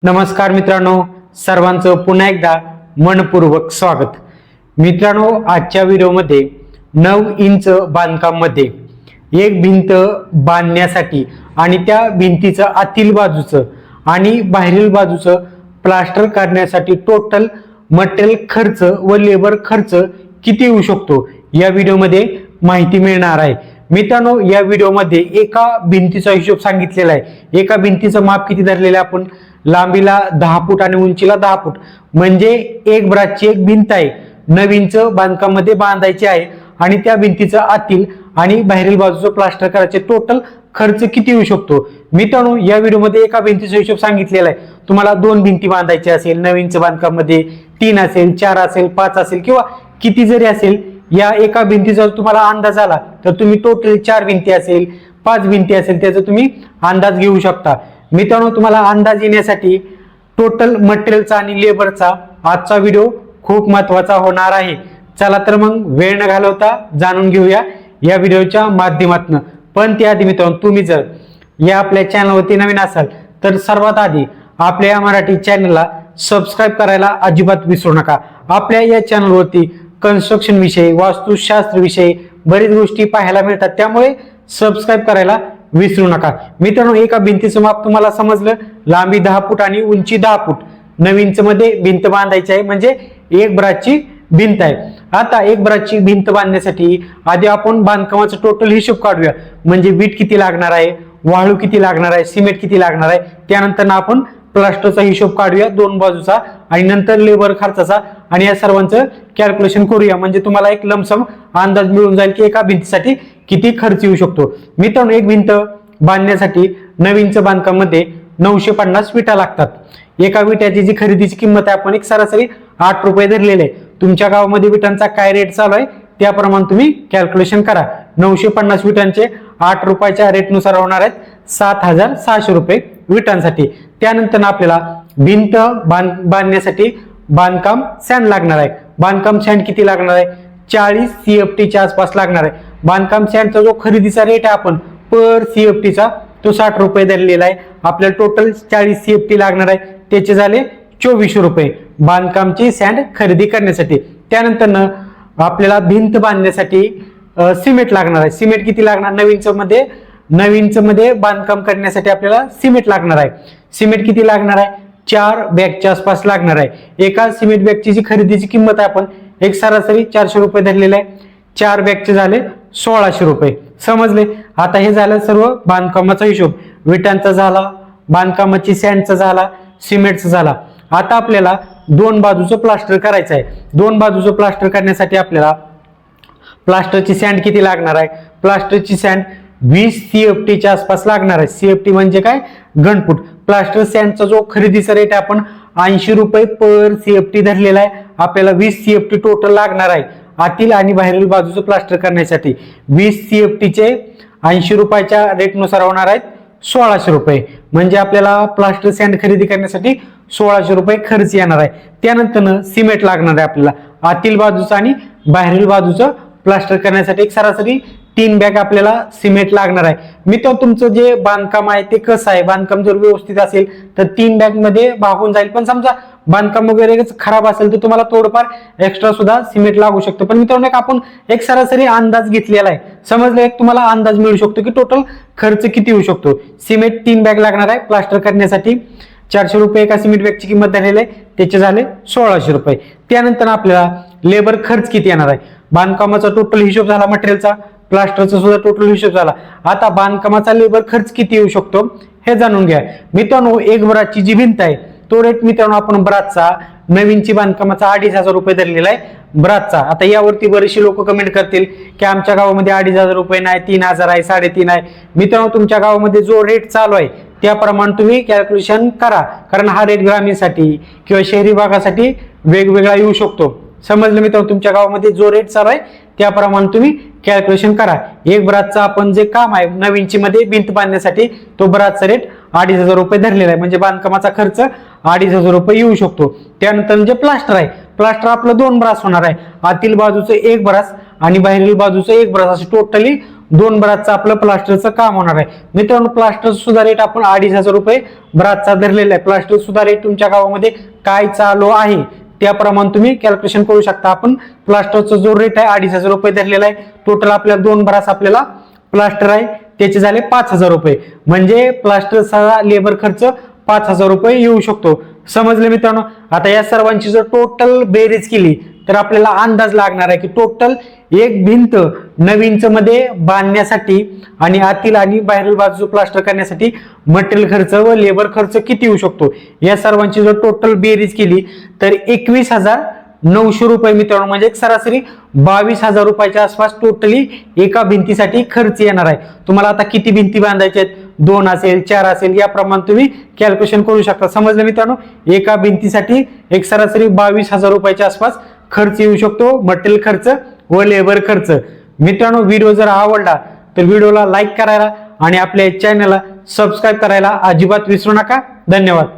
नमस्कार मित्रांनो, सर्वांचं पुन्हा एकदा मनपूर्वक स्वागत। मित्रांनो, आजच्या व्हिडिओमध्ये 9 इंच बांधकाम मध्ये एक भिंत बांधण्यासाठी आणि त्या भिंतीचं आतील बाजूचं आणि बाहेरील बाजूचं प्लास्टर करण्यासाठी टोटल मटेरियल खर्च व लेबर खर्च किती येऊ शकतो या व्हिडिओमध्ये माहिती मिळणार आहे। मित्रांनो, या व्हिडिओमध्ये एका भिंतीचा हिशोब सांगितलेला आहे। एका भिंतीचं माप किती धरलेलं आहे आपण, लांबीला 10 फूट आणि उंचीला 10 फूट, म्हणजे एक ब्रासची एक भिंत आहे 9 इंच बांधकाम मध्ये बांधायची आहे आणि त्या भिंतीचं आतील आणि बाहेरील बाजूचं प्लास्टर करायचे टोटल खर्च किती येऊ शकतो। मित्रांनो, या व्हिडिओमध्ये एका भिंतीचा हिशोब सांगितलेला आहे। तुम्हाला 2 भिंती बांधायची असेल 9 इंच बांधकाम मध्ये, 3 असेल, 4 असेल, 5 असेल किंवा किती जरी असेल, या एका भिंतीचा तुम्हाला अंदाज आला तर तुम्ही टोटल 4 भिंती असेल, 5 भिंती असेल, त्याचा तुम्ही अंदाज घेऊ शकता। मित्रांनो, तुम्हाला अंदाज येण्यासाठी टोटल मटेरियलचा आणि लेबरचा आजचा व्हिडिओ खूप महत्त्वाचा होणार आहे। चला तर मग वेळ न घालवता जाणून घेऊया या व्हिडिओच्या माध्यमातून। पण त्याआधी मित्रांनो, तुम्ही जर या आपल्या चॅनलवरती नवीन असाल तर सर्वात आधी आपल्या या मराठी चॅनलला सबस्क्राईब करायला अजिबात विसरू नका। आपल्या या चॅनलवरती कन्स्ट्रक्शन विषयी, वास्तुशास्त्र विषयी बरीच गोष्टी पाहायला मिळतात, त्यामुळे सबस्क्राईब करायला विसरू नका। मित्रांनो, एका भिंतीचं माप तुम्हाला समजलं, लांबी 10 फूट आणि उंची 10 फूट, 9 इंच मध्ये भिंत बांधायची आहे, म्हणजे एक ब्रासची भिंत आहे। आता एक ब्रासची भिंत बांधण्यासाठी आधी आपण बांधकामाचा टोटल हिशोब काढूया, म्हणजे वीट किती लागणार आहे, वाळू किती लागणार आहे, सिमेंट किती लागणार आहे, त्यानंतर आपण प्लास्टरचा हिशोब काढूया 2 बाजूचा आणि नंतर लेबर खर्चाचा, आणि या सर्वांचं कॅल्क्युलेशन करूया, म्हणजे तुम्हाला एक लमसम अंदाज मिळून जाईल की एका भिंतीसाठी किती खर्च येऊ शकतो। मित्रांनो, एक भिंत बांधण्यासाठी 9 इंच बांधकाम मध्ये 950 विटा लागतात। एका विट्याची जी खरेदीची किंमत आहे आपण एक सरासरी 8 रुपये धरलेले आहे। तुमच्या गावामध्ये विटांचा काय रेट चालू आहे त्याप्रमाणे तुम्ही कॅल्क्युलेशन करा। 950 विटांचे 8 रुपयाच्या रेटनुसार होणार आहेत 7600 रुपये विटांसाठी। त्यानंतर आपल्याला भिंत बांधण्यासाठी बांधकाम सँड लागणार आहे। बांधकाम सँड किती लागणार आहे, 40 CFT च्या आसपास लागणार आहे। बांधकाम सँडचा जो खरेदीचा रेट आहे आपण पर CFTचा तो 60 रुपये धरलेला आहे। आपल्याला टोटल 40 CFT लागणार आहे, त्याचे झाले 2400 रुपये बांधकामची सँड खरेदी करण्यासाठी। त्यानंतर आपल्याला भिंत बांधण्यासाठी सिमेंट लागणार आहे। सिमेंट किती लागणार, 9 इंच मध्ये बांधकाम करण्यासाठी आपल्याला सिमेंट लागणार आहे। सिमेंट किती लागणार आहे, 4 बॅगच्या आसपास लागणार आहे। एका सिमेंट बॅगची जी खरेदीची किंमत आहे आपण एक सरासरी 400 रुपये धरलेला आहे। 4 बॅगचे झाले 1600 रुपये। समजले। आता हे झालं सर्व बांधकामाचा हिशोब, विटांचा झाला, बांधकामाची सँडचा झाला, सिमेंटचा झाला। आता आपल्याला 2 बाजूचं प्लास्टर करायचं आहे। 2 बाजूचं प्लास्टर करण्यासाठी आपल्याला प्लास्टरची सँड किती लागणार आहे, प्लास्टरची सँड 20 CFT च्या आसपास लागणार आहे। CFT म्हणजे काय, घनफूट। प्लास्टर सँडचा जो खरेदीचा रेट आपण 80 रुपये पर CFT धरलेला आहे। आपल्याला 20 CFT टोटल लागणार आहे आतील आणि बाहेरील बाजूचं प्लास्टर करण्यासाठी। 20 CFT चे 80 रुपयाच्या रेटनुसार होणार आहेत 1600 रुपये, म्हणजे आपल्याला प्लास्टर सँड खरेदी करण्यासाठी 1600 रुपये खर्च येणार आहे। त्यानंतर सिमेंट लागणार आहे आपल्याला आतील बाजूचं आणि बाहेरील बाजूचं प्लास्टर करण्यासाठी एक सरासरी 3 बॅग आपल्याला सिमेंट लागणार आहे। मित्र, तुमचं जे बांधकाम आहे ते कसं आहे, बांधकाम जर व्यवस्थित असेल तर 3 बॅग मध्ये भागून जाईल, पण समजा बांधकाम वगैरे खराब असेल तर तुम्हाला थोडंफार एक्स्ट्रा सुद्धा सिमेंट लागू शकतं। पण मित्रांनो, आपण एक सरासरी अंदाज घेतलेला आहे, समजलं, एक तुम्हाला अंदाज मिळू शकतो की टोटल खर्च किती येऊ शकतो। सिमेंट 3 बॅग लागणार आहे प्लास्टर करण्यासाठी, 400 रुपये एका सिमेंट बॅगची किंमत झालेली आहे, त्याचे झाले 1600 रुपये। त्यानंतर आपल्याला लेबर खर्च किती येणार आहे, बांधकामाचा टोटल हिशोब झाला, मटेरियलचा, प्लास्टरचा सुद्धा टोटल हिशोब झाला। आता बांधकामाचा लेबर खर्च किती येऊ शकतो हे जाणून घ्या। मित्रांनो, एक ब्रासची जी भिंत आहे तो रेट मित्रांनो आपण ब्रासचा 9 इंची बांधकामाचा 2500 रुपये धरलेला आहे ब्रासचा। आता यावरती बरेचसे लोक कमेंट करतील की आमच्या गावामध्ये 2500 रुपये नाही, 3000 आहे, 3.5 आहे। मित्रांनो, तुमच्या गावामध्ये जो रेट चालू आहे त्याप्रमाणे तुम्ही कॅल्क्युलेशन करा, कारण हा रेट ग्रामीणसाठी किंवा शहरी भागासाठी वेगवेगळा येऊ शकतो। समजलं मित्रांनो, तुमच्या गावामध्ये जो रेट चालू आहे त्याप्रमाणे तुम्ही कॅल्क्युलेशन करा। एक ब्रासचा आपण जे काम आहे 9 इंची मध्ये भिंत बांधण्यासाठी तो ब्रासचा रेट 2500 रुपये धरलेला आहे, म्हणजे बांधकामाचा खर्च 2500 रुपये येऊ शकतो। त्यानंतर जे प्लास्टर आहे, प्लास्टर आपलं 2 ब्रास होणार आहे, आतील बाजूचं 1 ब्रास आणि बाहेरील बाजूचं 1 ब्रास, असे टोटली 2 ब्रासचं आपलं प्लास्टरचं काम होणार आहे. मित्रांनो, प्लास्टर सुद्धा रेट आपण 2,500 रुपये ब्रासचा धरलेला आहे. प्लास्टर सुद्धा रेट तुमच्या गावामध्ये काय चालू आहे त्याप्रमाणे तुम्ही कॅल्क्युलेशन करू शकता. आपण प्लास्टरचा जो रेट आहे 2,500 रुपये धरलेला आहे. टोटल आपल्याला 2 ब्रास आपल्याला प्लास्टर आहे त्याचे झाले 5,000 रुपये. म्हणजे प्लास्टरचा लेबर खर्च 5,000 रुपये येऊ शकतो. समजले मित्रांनो? आता या सर्वांची जर टोटल बेरीज केली तर आपल्याला अंदाज लागणार आहे की टोटल एक भिंत नवीनच मध्ये बांधण्यासाठी आणि आतील आणि बाहेरील बाजू प्लास्टर करण्यासाठी मटेरियल खर्च व लेबर खर्च किती येऊ शकतो. या सर्वांची जर टोटल बेरीज केली तर 21,900 रुपये मित्रांनो, म्हणजे एक सरासरी 22,000 रुपयाच्या आसपास टोटली एका भिंतीसाठी खर्च येणार आहे. तुम्हाला आता किती भिंती बांधायच्या आहेत, 2 असेल 4 असेल याप्रमाणे तुम्ही कॅल्क्युलेशन करू शकता. समजलं मित्रांनो? एका भिंतीसाठी एक सरासरी 22,000 रुपयाच्या आसपास खर्च येऊ शकतो, मटेरियल खर्च व लेबर खर्च. मित्रांनो, व्हिडिओ जर आवडला तर व्हिडिओला लाईक करायला आणि आपल्या चॅनलला सबस्क्राईब करायला अजिबात विसरू नका. धन्यवाद.